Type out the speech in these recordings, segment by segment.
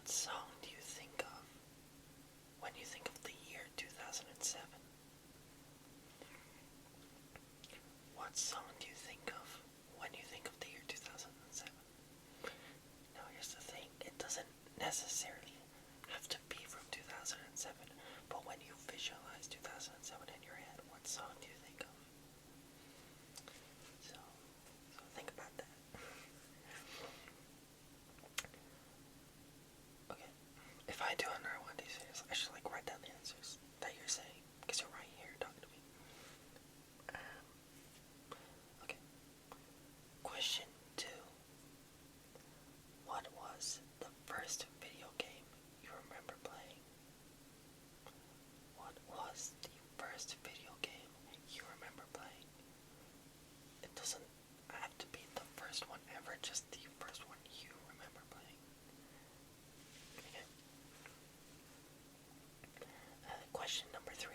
What song do you think of when you think of the year 2007? What song do you think of when you think of the year 2007? Now here's the thing, it doesn't necessarily have to be from 2007, but when you visualize 2007 in your head, what song do you think of? So think about that. Okay, if I do another one of these videos, I should write down the answers that you're saying, because you're right here talking to me. Okay, question 2. What was the first video game you remember playing? What was the first video game you remember playing? It doesn't have to be the first one ever, just the first one you remember playing. Okay. Question number 3.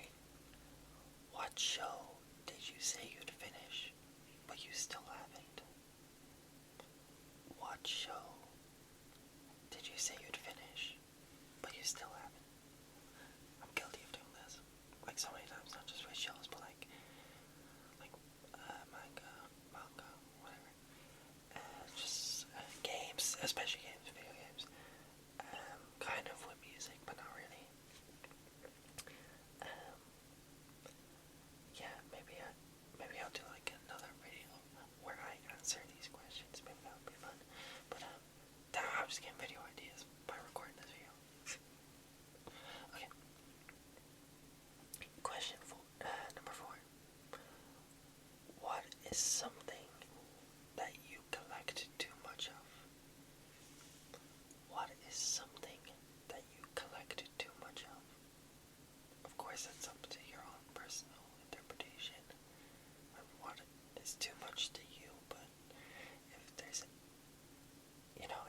What show did you say you'd finish, but you still haven't? What show did you say you'd finish, but you still haven't? I'm guilty of doing this, so many times, not just with shows, but manga, whatever. Just games, especially games, video games. Kind of with music, but not really. Yeah, maybe I'll do another video where I answer these questions. Maybe that would be fun. But I'm just getting video ideas by recording this video. Okay. Question number 4. What is something that you collect too much of? What is something that you collect too much of? Of course, that's up to your own personal interpretation on what is too much to you, but if there's,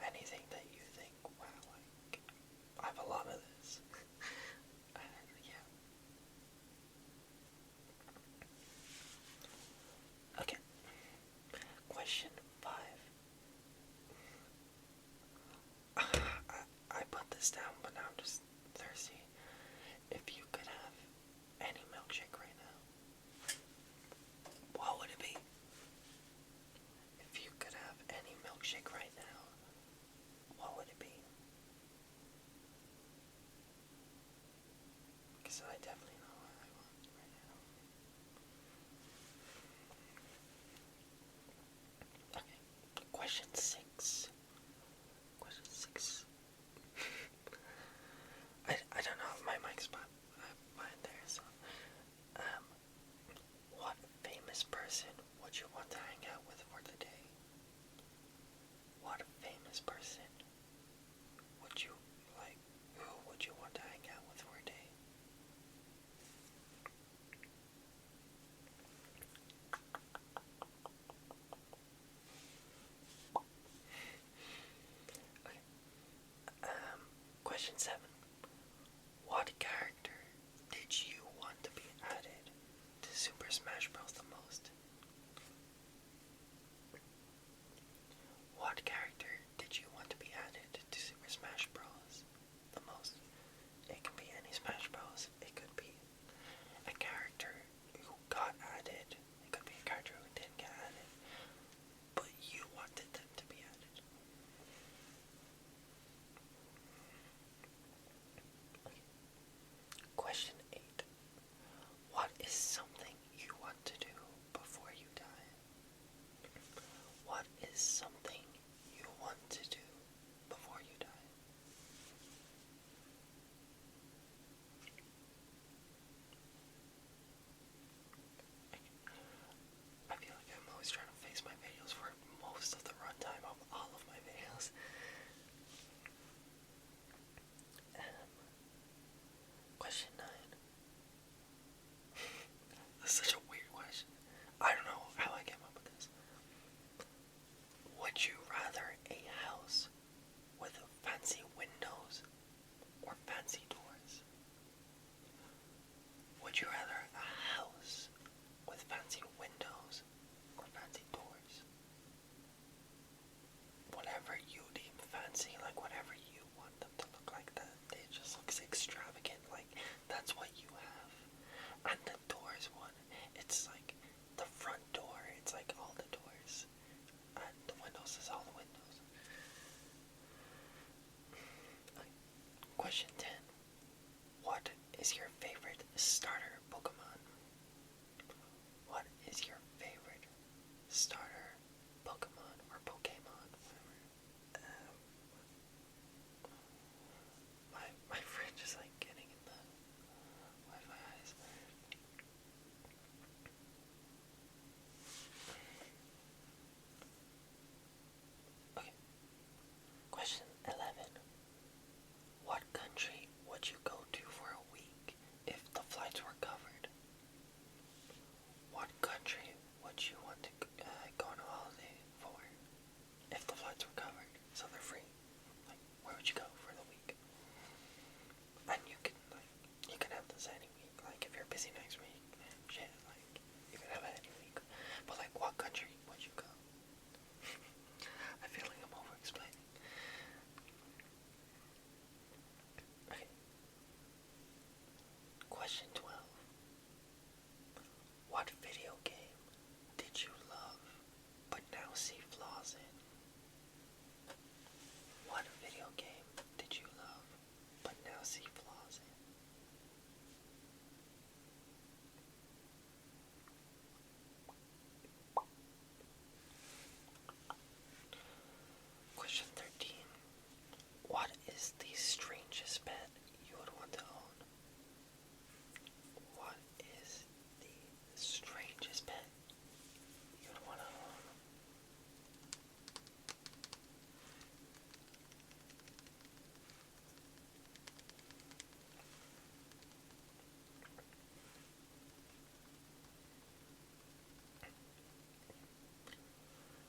anything that you think, wow, I have a lot of this, yeah. Okay, question 5. I put this down, but now I'm just thirsty. If you could have any milkshake right now, what would it be? If you could have any milkshake right now, what would it be? Because I definitely know what I want right now. Okay, question 6. Question 6. I don't know if my mic's behind there, so. What famous person would you want to hang out with for the day? What famous person would you who would you want to hang out with for a day? Okay. Question 7. What character did you want to be added to Super Smash Bros. The most? What character did you want to be added to Super Smash Bros. The most? It can be any Smash Bros. It could be a character who got added. It could be a character who didn't get added, but you wanted them to be added. Okay. Question 8. What is something you want to do starter Pokemon? What is your favorite starter Pokemon or Pokemon? Whatever. My fridge is like getting in the Wi-Fi eyes. Okay. Question 11. What country would you go to for a week if the flights were covered? What country would you want to go on a holiday for if the flights were covered? So they're free. Like, where would you go for the week? And you can have this any week. Like, if you're busy next week, shit, like, you can have it any week. But like, what country would you go? I feel like I'm over-explaining. Okay. Question 12. What video game did you love but now see flaws in? What video game did you love but now see flaws in? Question 13. What is the strangest pet you would want to own? What is the strangest pet you would want to own?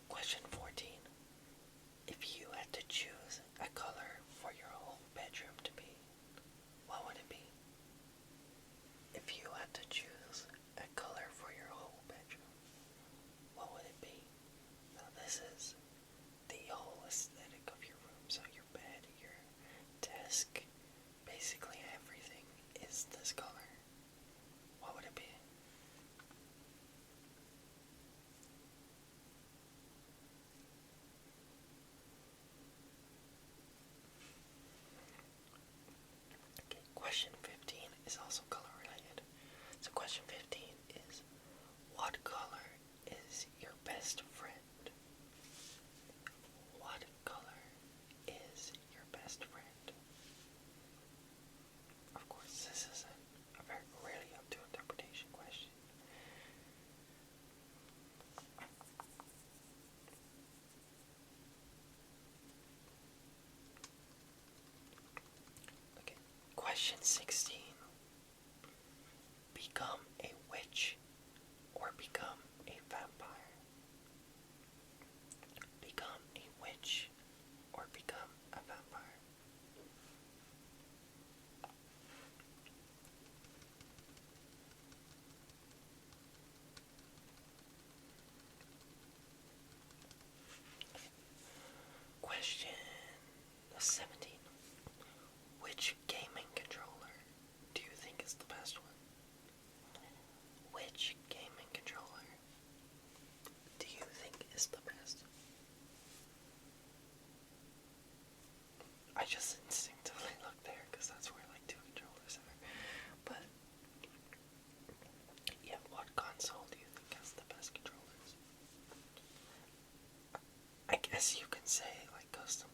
Question 14. If you had to choose a color for your whole bedroom to be, what would it be? If you had to choose a color for your whole bedroom, what would it be? Now this is the whole aesthetic of your room, so your bed, your desk, basically everything is this color. What would it be? Okay, question 15 is also color related. So question 15 is, what color is your best friend? What color is your best friend? Of course, this isn't a very really up to interpretation question. Okay, question 16. Become a witch or become a vampire? Become a witch or become a vampire? Question 17. Which gaming controller do you think is the best one? Which gaming controller do you think is the best? I just instinctively looked there because that's where like two controllers are. But yeah, what console do you think has the best controllers? I guess you can say like custom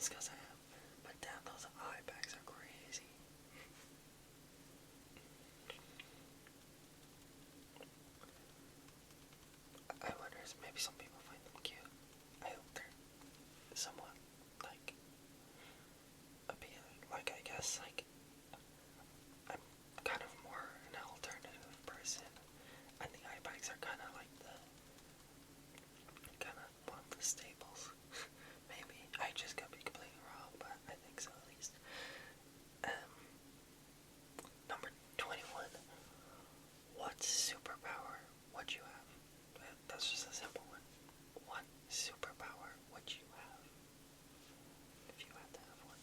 it's because I am. But damn, those eye bags are crazy. I wonder if maybe some people find them cute. I hope they're somewhat, like, appealing. Like, I guess, like, I'm kind of more an alternative person. And the eye bags are kind of like one of the staples. Maybe. I just could be completely wrong, but I think so at least. Number 21. What superpower would you have? That's just a simple one. What superpower would you have if you had to have one?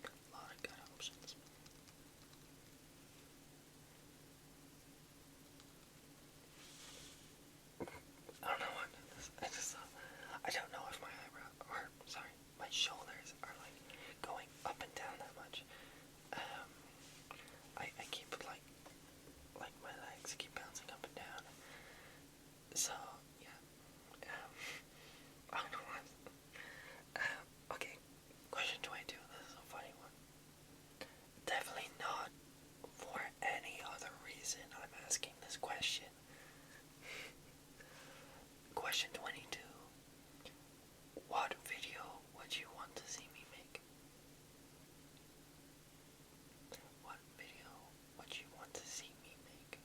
A lot of good options. I don't know what I don't know if my my shoulders are like going up and down that much. I keep like my legs keep bouncing up and down. So yeah, I don't know what. Okay, question 22. This is a funny one. Definitely not for any other reason I'm asking this question. Question 22. What video would you want to see me make? What video would you want to see me make?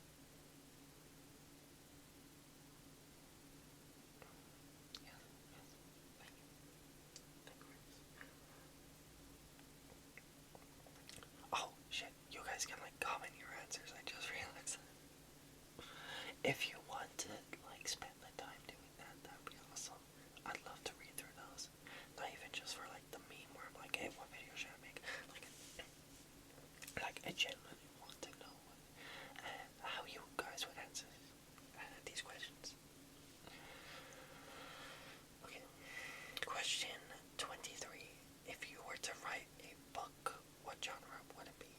Yes, thank you. Oh, shit, you guys can, like, comment your answers, I just realized. If you want to, like, spend the time doing that, that'd be awesome. I'd love to read through those. Not even just for, like, the meme where I'm like, hey, what video should I make? Like I genuinely want to know how you guys would answer these questions. Okay, question 23. If you were to write a book, what genre would it be?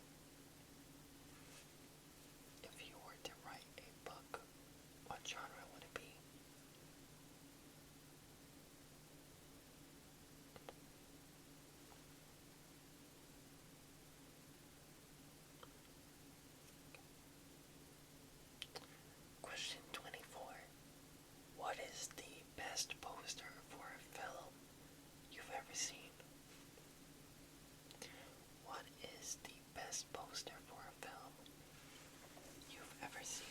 If you were to write a book, what genre would it be? Question 24. What is the best poster for a film you've ever seen? What is the best poster for a film you've ever seen?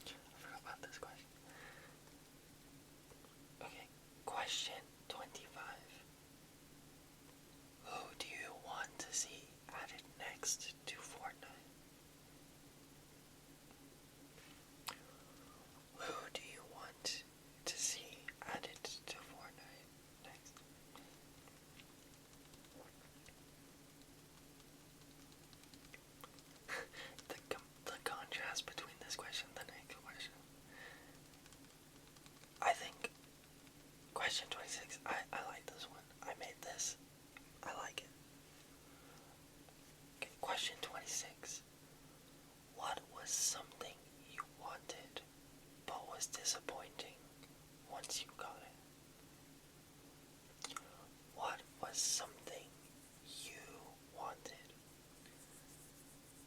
I forgot about this question. Okay, question 25. Who do you want to see added next to Fortnite? Who do you want to see added to Fortnite next? the contrast between this question and the next question. I think question 26, I like this one. I made this. I like it. Okay, question 26. What was something you wanted but was disappointing once you got it? What was something you wanted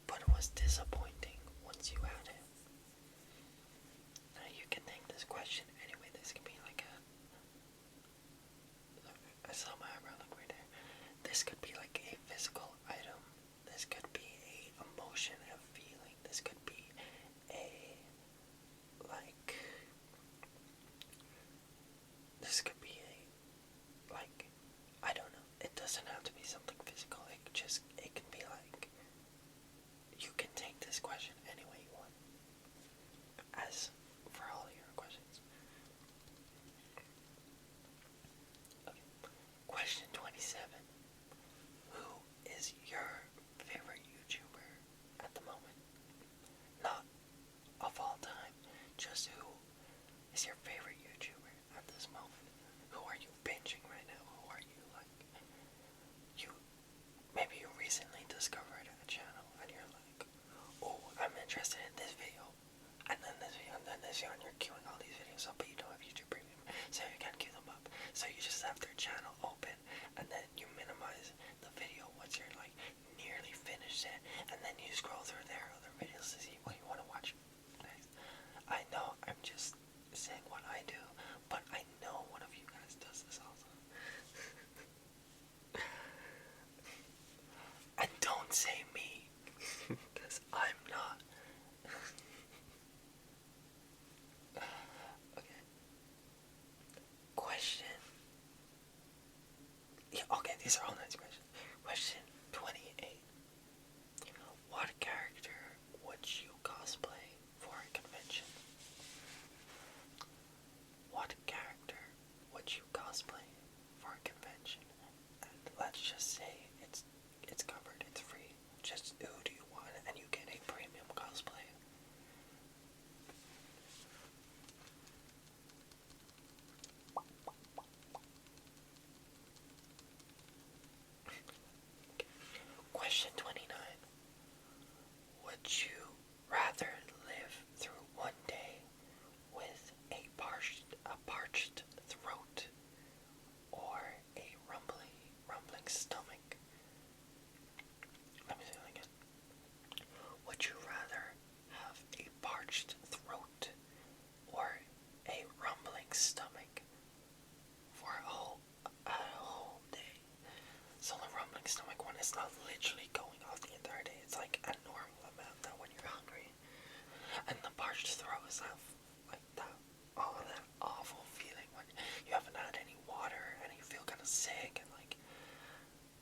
but was disappointing once you had it? Now you can think this question anyway. This can be like I saw my eyebrow look right there. This could be like a physical item. This could be a emotion, a feeling. This could be a this could be I don't know. It doesn't have to be something physical. It can be like, you can take this question any way you want. As for all your questions. Okay. Question 27. Who is scroll through their other videos to see what you want to watch next. I know I'm just saying what I do, but I know one of you guys does this also. And don't say me, because I'm not. Okay. Question. Yeah, okay, these are all nice questions. Question 28. What character would you cosplay for a convention? What character would you cosplay for a convention? And let's just say it's covered, it's free. Just who do you want, and you get a premium cosplay. Question 29. Would you rather live through one day with a parched throat or a rumbling stomach? Let me say that again. Would you rather have a parched throat or a rumbling stomach for a whole day? So the rumbling stomach one is not literally going off the entire day. It's like a normal amount that when you're hungry. And the parched throat is that, like that, that awful feeling when you haven't had any water and you feel kind of sick and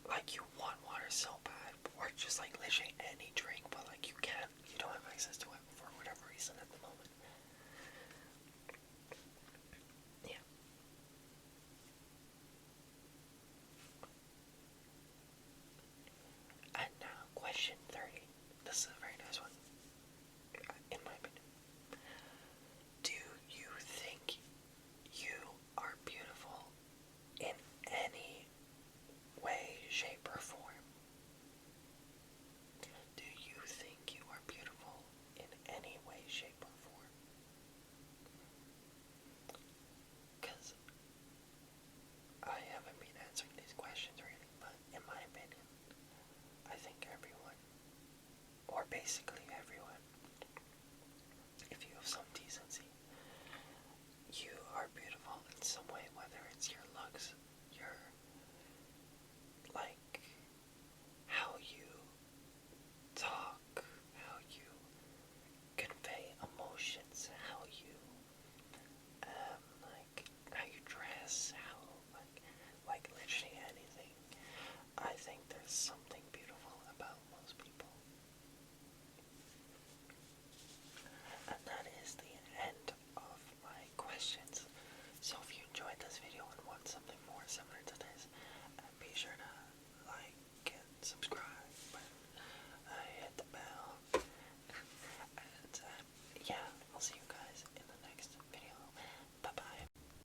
like you want water so bad, or just like literally any drink, but like you don't have access to it for whatever reason at the moment. Yeah. And now, question 30. This is a very nice one, in my opinion. Do you think you are beautiful in any way, shape, or form? Do you think you are beautiful in any way, shape, or form? Because I haven't been answering these questions really, but in my opinion, I think everyone, or basically everyone, if you have some decency, you are beautiful in some way, whether it's your looks,